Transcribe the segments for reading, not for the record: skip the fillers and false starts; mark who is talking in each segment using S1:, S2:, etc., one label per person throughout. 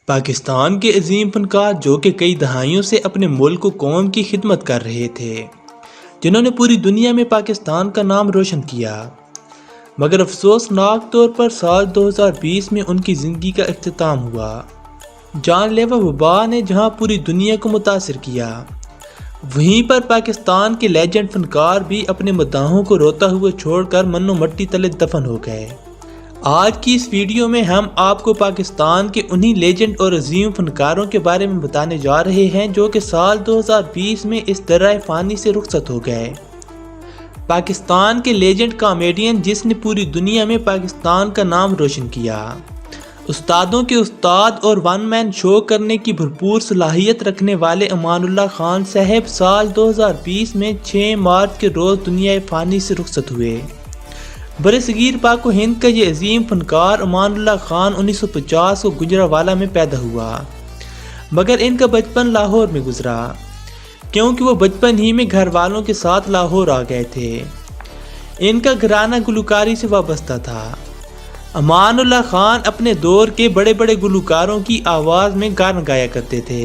S1: پاکستان کے عظیم فنکار جو کہ کئی دہائیوں سے اپنے ملک و قوم کی خدمت کر رہے تھے، جنہوں نے پوری دنیا میں پاکستان کا نام روشن کیا، مگر افسوسناک طور پر سال 2020 میں ان کی زندگی کا اختتام ہوا۔ جان لیوا وبا نے جہاں پوری دنیا کو متاثر کیا، وہیں پر پاکستان کے لیجنڈ فنکار بھی اپنے مداحوں کو روتا ہوا چھوڑ کر منو مٹی تلے دفن ہو گئے۔ آج کی اس ویڈیو میں ہم آپ کو پاکستان کے انہی لیجنڈ اور عظیم فنکاروں کے بارے میں بتانے جا رہے ہیں جو کہ سال 2020 میں اس درہ فانی سے رخصت ہو گئے۔ پاکستان کے لیجنڈ کامیڈین جس نے پوری دنیا میں پاکستان کا نام روشن کیا، استادوں کے استاد اور ون مین شو کرنے کی بھرپور صلاحیت رکھنے والے امان اللہ خان صاحب سال 2020 میں 6 مارچ کے روز دنیا فانی سے رخصت ہوئے۔ برصغیر پاک و ہند کا یہ عظیم فنکار امان اللہ خان 1950 کو گجرانوالہ میں پیدا ہوا، مگر ان کا بچپن لاہور میں گزرا، کیونکہ وہ بچپن ہی میں گھر والوں کے ساتھ لاہور آ گئے تھے۔ ان کا گھرانہ گلوکاری سے وابستہ تھا۔ امان اللہ خان اپنے دور کے بڑے بڑے گلوکاروں کی آواز میں گانا گایا کرتے تھے،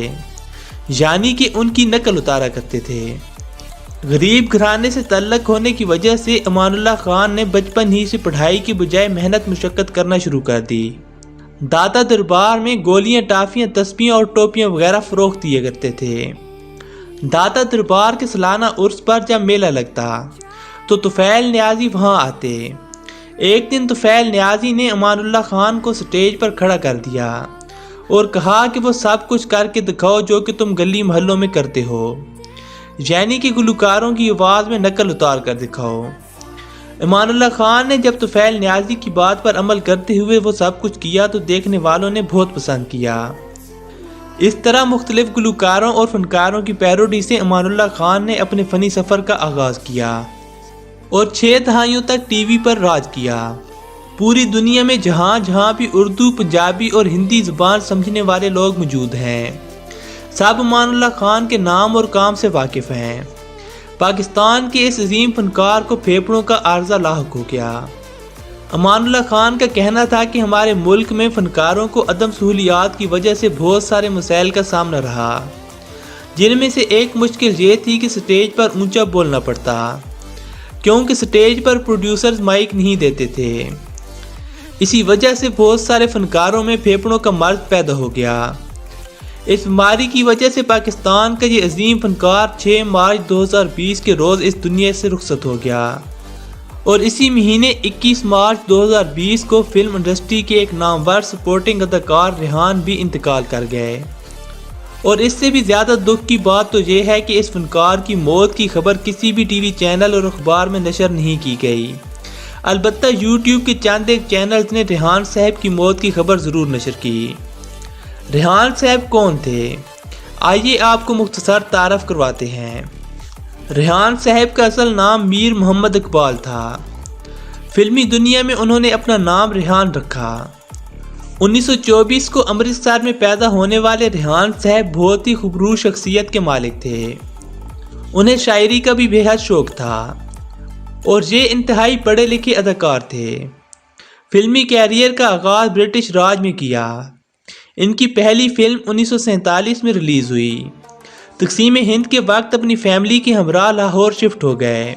S1: یعنی کہ ان کی نقل اتارا کرتے تھے۔ غریب گھرانے سے تعلق ہونے کی وجہ سے امان اللہ خان نے بچپن ہی سے پڑھائی کی بجائے محنت مشقت کرنا شروع کر دی۔ داتا دربار میں گولیاں، ٹافیاں، تسبیحیں اور ٹوپیاں وغیرہ فروخت کیے کرتے تھے۔ داتا دربار کے سالانہ عرس پر جب میلہ لگتا تو طفیل نیازی وہاں آتے۔ ایک دن طفیل نیازی نے امان اللہ خان کو سٹیج پر کھڑا کر دیا اور کہا کہ وہ سب کچھ کر کے دکھاؤ جو کہ تم گلی محلوں میں کرتے ہو، یعنی کہ گلوکاروں کی آواز میں نقل اتار کر دکھاؤ۔ امان اللہ خان نے جب طفیل نیازی کی بات پر عمل کرتے ہوئے وہ سب کچھ کیا تو دیکھنے والوں نے بہت پسند کیا۔ اس طرح مختلف گلوکاروں اور فنکاروں کی پیروڈی سے امان اللہ خان نے اپنے فنی سفر کا آغاز کیا اور 6 دہائیوں تک ٹی وی پر راج کیا۔ پوری دنیا میں جہاں جہاں بھی اردو، پنجابی اور ہندی زبان سمجھنے والے لوگ موجود ہیں، سب امان اللہ خان کے نام اور کام سے واقف ہیں۔ پاکستان کے اس عظیم فنکار کو پھیپھڑوں کا عارضہ لاحق ہو گیا۔ امان اللہ خان کا کہنا تھا کہ ہمارے ملک میں فنکاروں کو عدم سہولیات کی وجہ سے بہت سارے مسائل کا سامنا رہا، جن میں سے ایک مشکل یہ تھی کہ سٹیج پر اونچا بولنا پڑتا، کیونکہ سٹیج پر پروڈیوسرز مائک نہیں دیتے تھے۔ اسی وجہ سے بہت سارے فنکاروں میں پھیپھڑوں کا مرض پیدا ہو گیا۔ اس بیماری کی وجہ سے پاکستان کا یہ عظیم فنکار 6 مارچ 2020 کے روز اس دنیا سے رخصت ہو گیا، اور اسی مہینے 21 مارچ 2020 کو فلم انڈسٹری کے ایک نامور سپورٹنگ اداکار ریحان بھی انتقال کر گئے۔ اور اس سے بھی زیادہ دکھ کی بات تو یہ ہے کہ اس فنکار کی موت کی خبر کسی بھی ٹی وی چینل اور اخبار میں نشر نہیں کی گئی، البتہ یوٹیوب کے چند ایک چینلز نے ریحان صاحب کی موت کی خبر ضرور نشر کی۔ ریحان صاحب کون تھے؟ آئیے آپ کو مختصر تعارف کرواتے ہیں۔ ریحان صاحب کا اصل نام میر محمد اقبال تھا۔ فلمی دنیا میں انہوں نے اپنا نام ریحان رکھا۔ 1924 کو امرتسر میں پیدا ہونے والے ریحان صاحب بہت ہی خبرو شخصیت کے مالک تھے۔ انہیں شاعری کا بھی بے حد شوق تھا اور یہ انتہائی پڑھے لکھے اداکار تھے۔ فلمی کیریئر کا آغاز برٹش راج میں کیا۔ ان کی پہلی فلم 1947 میں ریلیز ہوئی۔ تقسیم ہند کے وقت اپنی فیملی کے ہمراہ لاہور شفٹ ہو گئے۔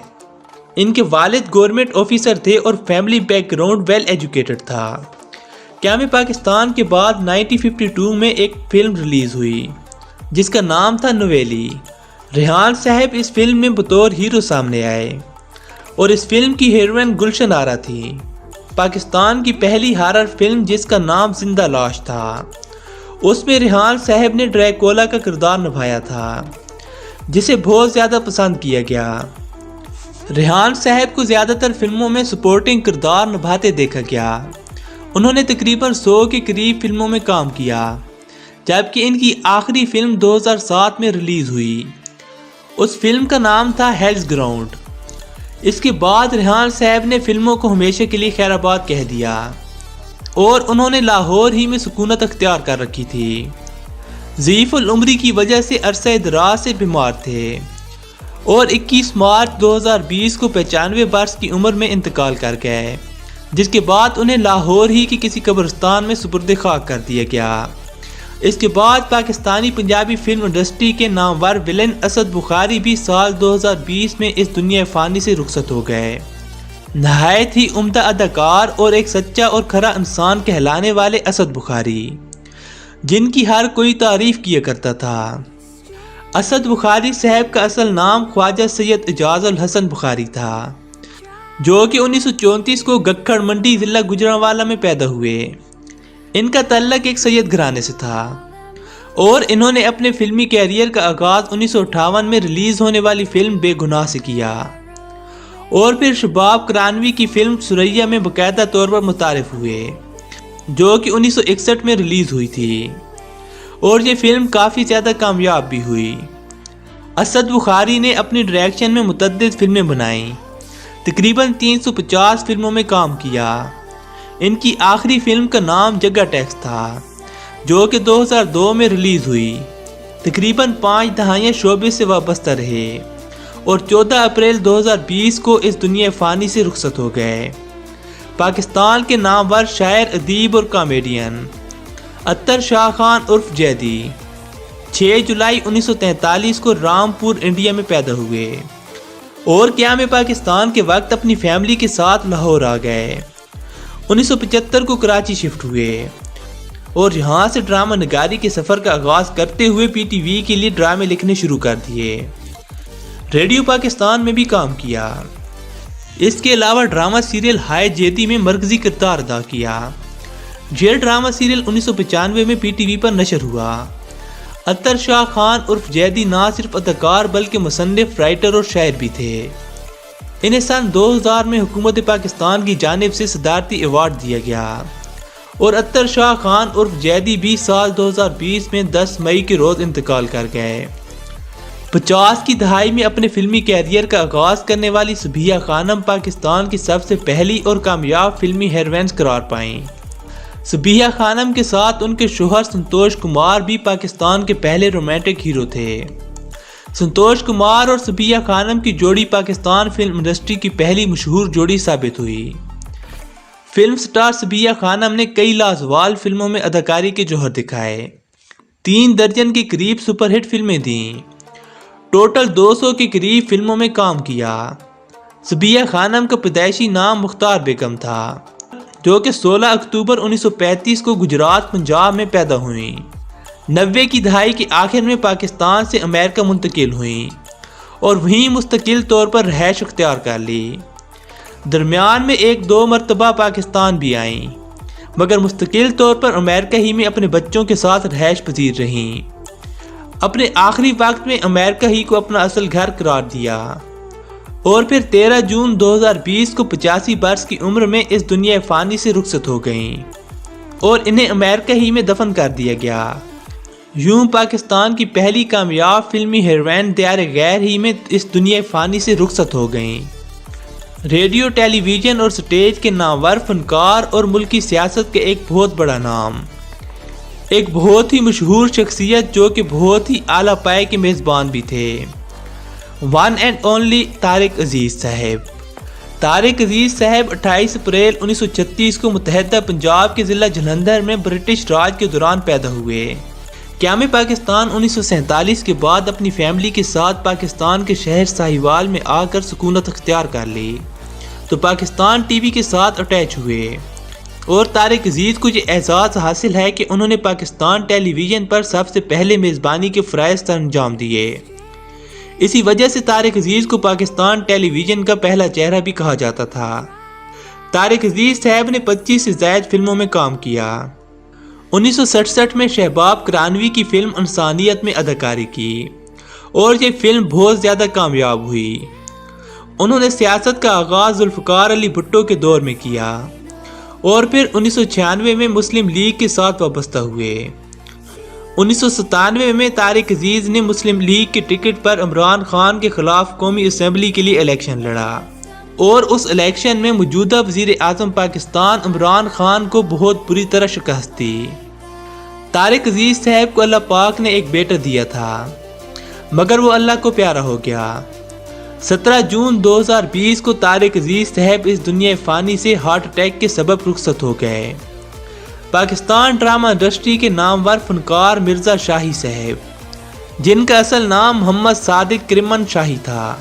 S1: ان کے والد گورنمنٹ آفیسر تھے اور family background well educated تھا۔ قیام پاکستان کے بعد 1952 میں ایک فلم ریلیز ہوئی جس کا نام تھا نویلی۔ ریحان صاحب اس فلم میں بطور ہیرو سامنے آئے اور اس فلم کی ہیروئن گلشن آرا تھی۔ پاکستان کی پہلی ہارر فلم جس کا نام زندہ لاش تھا، اس میں ریحان صاحب نے ڈریکولا کا کردار نبھایا تھا، جسے بہت زیادہ پسند کیا گیا۔ ریحان صاحب کو زیادہ تر فلموں میں سپورٹنگ کردار نبھاتے دیکھا گیا۔ انہوں نے تقریباً 100 کے قریب فلموں میں کام کیا، جبکہ ان کی آخری فلم 2007 میں ریلیز ہوئی۔ اس فلم کا نام تھا ہیلز گراؤنڈ۔ اس کے بعد ریحان صاحب نے فلموں کو ہمیشہ کے لیے خیر آباد کہہ دیا اور انہوں نے لاہور ہی میں سکونت اختیار کر رکھی تھی۔ ضعیف العمری کی وجہ سے عرصہ دراز سے بیمار تھے اور 21 مارچ 2020 کو 95 برس کی عمر میں انتقال کر گئے۔ جس کے بعد انہیں لاہور ہی کی کسی قبرستان میں سپرد خاک کر دیا گیا۔ اس کے بعد پاکستانی پنجابی فلم انڈسٹری کے نامور ویلن اسد بخاری بھی سال 2020 میں اس دنیا فانی سے رخصت ہو گئے۔ نہایت ہی عمدہ اداکار اور ایک سچا اور کھرا انسان کہلانے والے اسد بخاری، جن کی ہر کوئی تعریف کیا کرتا تھا۔ اسد بخاری صاحب کا اصل نام خواجہ سید اعجاز الحسن بخاری تھا، جو کہ 1934 کو گکھڑ منڈی ضلع گوجرانوالہ میں پیدا ہوئے۔ ان کا تعلق ایک سید گھرانے سے تھا اور انہوں نے اپنے فلمی کیریئر کا آغاز 1958 میں ریلیز ہونے والی فلم بے گناہ سے کیا اور پھر شباب کرانوی کی فلم سریا میں باقاعدہ طور پر متعارف ہوئے، جو کہ 1961 میں ریلیز ہوئی تھی اور یہ فلم کافی زیادہ کامیاب بھی ہوئی۔ اسد بخاری نے اپنی ڈائریکشن میں متعدد فلمیں بنائیں، تقریباً 350 فلموں میں کام کیا۔ ان کی آخری فلم کا نام جگہ ٹیکس تھا، جو کہ 2002 میں ریلیز ہوئی۔ تقریباً 5 دہائیاں شعبے سے وابستہ رہے اور 14 اپریل 2020 کو اس دنیا فانی سے رخصت ہو گئے۔ پاکستان کے نامور شاعر، ادیب اور کامیڈین اطہر شاہ خان عرف جیدی 6 جولائی 1943 کو رامپور انڈیا میں پیدا ہوئے اور قیام پاکستان کے وقت اپنی فیملی کے ساتھ لاہور آ گئے۔ 1975 کو کراچی شفٹ ہوئے اور یہاں سے ڈرامہ نگاری کے سفر کا آغاز کرتے ہوئے پی ٹی وی کے لیے ڈرامے لکھنے شروع کر دیے۔ ریڈیو پاکستان میں بھی کام کیا۔ اس کے علاوہ ڈرامہ سیریل ہائے جیتی میں مرکزی کردار ادا کیا۔ یہ ڈرامہ سیریل 1995 میں پی ٹی وی پر نشر ہوا۔ اطہر شاہ خان عرف جیدی نہ صرف اداکار بلکہ مصنف، رائٹر اور شاعر بھی تھے۔ انہیں سن 2000 میں حکومت پاکستان کی جانب سے صدارتی ایوارڈ دیا گیا اور اطہر شاہ خان عرف جیدی بھی سال 2020 میں 10 مئی کے روز انتقال کر گئے۔ 50 کی دہائی میں اپنے فلمی کیریئر کا آغاز کرنے والی صبیحہ خانم پاکستان کی سب سے پہلی اور کامیاب فلمی ہیروئنز قرار پائیں۔ صبیحہ خانم کے ساتھ ان کے شوہر سنتوش کمار بھی پاکستان کے پہلے رومانٹک ہیرو تھے۔ سنتوش کمار اور صبیحہ خانم کی جوڑی پاکستان فلم انڈسٹری کی پہلی مشہور جوڑی ثابت ہوئی۔ فلم سٹار صبیحہ خانم نے کئی لازوال فلموں میں اداکاری کے جوہر دکھائے، 3 درجن کے قریب سپر ہٹ فلمیں دیں، ٹوٹل 200 کے قریب فلموں میں کام کیا۔ صبیحہ خانم کا پیدائشی نام مختار بیگم تھا، جو کہ 16 اکتوبر 1935 کو گجرات، پنجاب میں پیدا ہوئیں۔ 90 کی دہائی کے آخر میں پاکستان سے امریکہ منتقل ہوئیں اور وہیں مستقل طور پر رہائش اختیار کر لی۔ درمیان میں 1-2 مرتبہ پاکستان بھی آئیں، مگر مستقل طور پر امریکہ ہی میں اپنے بچوں کے ساتھ رہائش پذیر رہیں۔ اپنے آخری وقت میں امریکہ ہی کو اپنا اصل گھر قرار دیا اور پھر 13 جون 2020 کو 85 برس کی عمر میں اس دنیا فانی سے رخصت ہو گئیں اور انہیں امریکہ ہی میں دفن کر دیا گیا۔ یوں پاکستان کی پہلی کامیاب فلمی ہیروئن دیار غیر ہی میں اس دنیا فانی سے رخصت ہو گئیں۔ ریڈیو، ٹیلی ویژن اور سٹیج کے نامور فنکار اور ملکی سیاست کے ایک بہت بڑا نام، ایک بہت ہی مشہور شخصیت جو کہ بہت ہی اعلیٰ پائے کے میزبان بھی تھے، ون اینڈ اونلی طارق عزیز صاحب۔ طارق عزیز صاحب 28 اپریل 1936 کو متحدہ پنجاب کے ضلع جلندھر میں برٹش راج کے دوران پیدا ہوئے۔ قیام پاکستان 1947 کے بعد اپنی فیملی کے ساتھ پاکستان کے شہر ساہیوال میں آ کر سکونت اختیار کر لی تو پاکستان ٹی وی کے ساتھ اٹیچ ہوئے اور طارق عزیز کو یہ اعزاز حاصل ہے کہ انہوں نے پاکستان ٹیلی ویژن پر سب سے پہلے میزبانی کے فرائض سر انجام دیے۔ اسی وجہ سے طارق عزیز کو پاکستان ٹیلی ویژن کا پہلا چہرہ بھی کہا جاتا تھا۔ طارق عزیز صاحب نے 25 سے زائد فلموں میں کام کیا۔ 1967 میں شہباب کرانوی کی فلم انسانیت میں اداکاری کی اور یہ فلم بہت زیادہ کامیاب ہوئی۔ انہوں نے سیاست کا آغاز ذوالفقار علی بھٹو کے دور میں کیا اور پھر 1996 میں مسلم لیگ کے ساتھ وابستہ ہوئے۔ 1997 میں طارق عزیز نے مسلم لیگ کے ٹکٹ پر عمران خان کے خلاف قومی اسمبلی کے لیے الیکشن لڑا اور اس الیکشن میں موجودہ وزیر اعظم پاکستان عمران خان کو بہت بری طرح شکست دی۔ طارق عزیز صاحب کو اللہ پاک نے ایک بیٹا دیا تھا مگر وہ اللہ کو پیارا ہو گیا۔ 17 جون 2020 کو طارق عزیز صاحب اس دنیا فانی سے ہارٹ اٹیک کے سبب رخصت ہو گئے۔ پاکستان ڈرامہ انڈسٹری کے نامور فنکار مرزا شاہی صاحب، جن کا اصل نام محمد صادق کرمن شاہی تھا،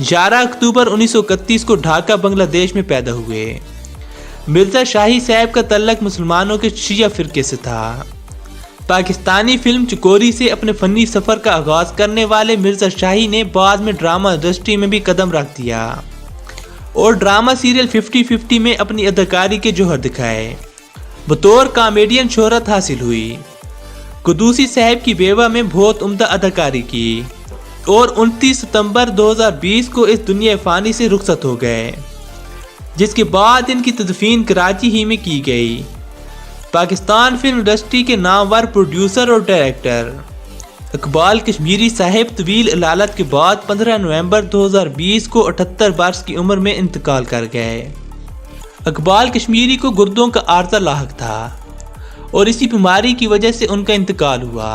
S1: 11 اکتوبر 1931 کو ڈھاکہ بنگلہ دیش میں پیدا ہوئے۔ مرزا شاہی صاحب کا تعلق مسلمانوں کے شیعہ فرقے سے تھا۔ پاکستانی فلم چکوری سے اپنے فنی سفر کا آغاز کرنے والے مرزا شاہی نے بعد میں ڈرامہ انڈسٹری میں بھی قدم رکھ دیا اور ڈرامہ سیریل 50-50 میں اپنی اداکاری کے جوہر دکھائے۔ بطور کامیڈین شہرت حاصل ہوئی۔ قدوسی صاحب کی بیوہ میں بہت عمدہ اداکاری کی اور 29 ستمبر 2020 کو اس دنیا فانی سے رخصت ہو گئے، جس کے بعد ان کی تدفین کراچی ہی میں کی گئی۔ پاکستان فلم انڈسٹری کے نامور پروڈیوسر اور ڈائریکٹر اقبال کشمیری صاحب طویل علالت کے بعد 15 نومبر 2020 کو 78 برس کی عمر میں انتقال کر گئے۔ اقبال کشمیری کو گردوں کا عارضہ لاحق تھا اور اسی بیماری کی وجہ سے ان کا انتقال ہوا۔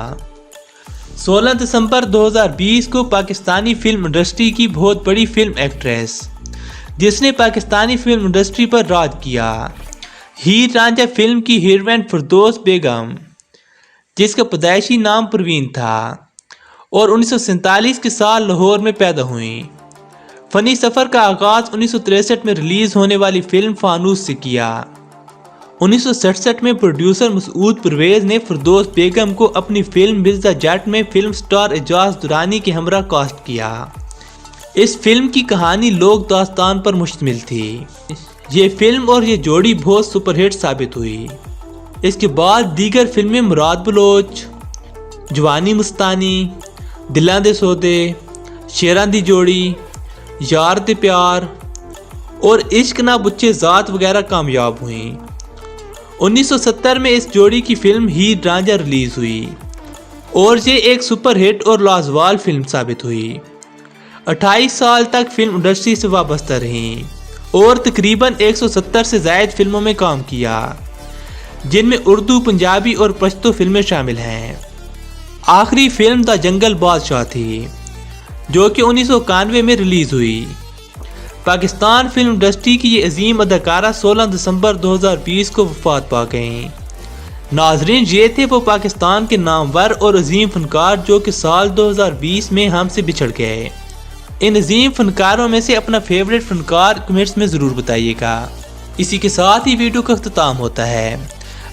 S1: 16 دسمبر 2020 کو پاکستانی فلم انڈسٹری کی بہت بڑی فلم ایکٹریس جس نے پاکستانی فلم انڈسٹری پر راج کیا، ہیر رانجھا فلم کی ہیروئن فردوس بیگم، جس کا پیدائشی نام پروین تھا اور 1947 کے سال لاہور میں پیدا ہوئیں، فنی سفر کا آغاز 1963 میں ریلیز ہونے والی فلم فانوس سے کیا۔ 1967 میں پروڈیوسر مسعود پرویز نے فردوس بیگم کو اپنی فلم مرزا جٹ میں فلم سٹار اعجاز درانی کے ہمراہ کاسٹ کیا۔ اس فلم کی کہانی لوک داستان پر مشتمل تھی۔ یہ فلم اور یہ جوڑی بہت سپر ہٹ ثابت ہوئی۔ اس کے بعد دیگر فلمیں مراد بلوچ، جوانی مستانی، دلاں دے سودے، شیراں دی جوڑی، یار تے پیار اور عشق نہ بچے ذات وغیرہ کامیاب ہوئیں۔ 1970 میں اس جوڑی کی فلم ہیر رانجھا ریلیز ہوئی اور یہ ایک سپر ہٹ اور لازوال فلم ثابت ہوئی۔ 28 سال تک فلم انڈسٹری سے وابستہ رہیں اور تقریباً 170 سے زائد فلموں میں کام کیا، جن میں اردو، پنجابی اور پشتو فلمیں شامل ہیں۔ آخری فلم دا جنگل بادشاہ تھی، جو کہ 1991 میں ریلیز ہوئی۔ پاکستان فلم انڈسٹری کی یہ عظیم اداکارہ 16 دسمبر 2020 کو وفات پا گئیں۔ ناظرین، یہ تھے وہ پاکستان کے نامور اور عظیم فنکار جو کہ سال 2020 میں ہم سے بچھڑ گئے۔ ان عظیم فنکاروں میں سے اپنا فیوریٹ فنکار کمنٹس میں ضرور بتائیے گا۔ اسی کے ساتھ ہی ویڈیو کا اختتام ہوتا ہے۔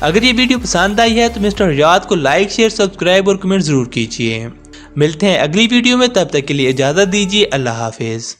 S1: اگر یہ ویڈیو پسند آئی ہے تو مسٹر ریاض کو لائک، شیئر، سبسکرائب اور کمنٹ ضرور کیجیے۔ ملتے ہیں اگلی ویڈیو میں، تب تک کے لیے اجازت دیجیے۔ اللہ حافظ۔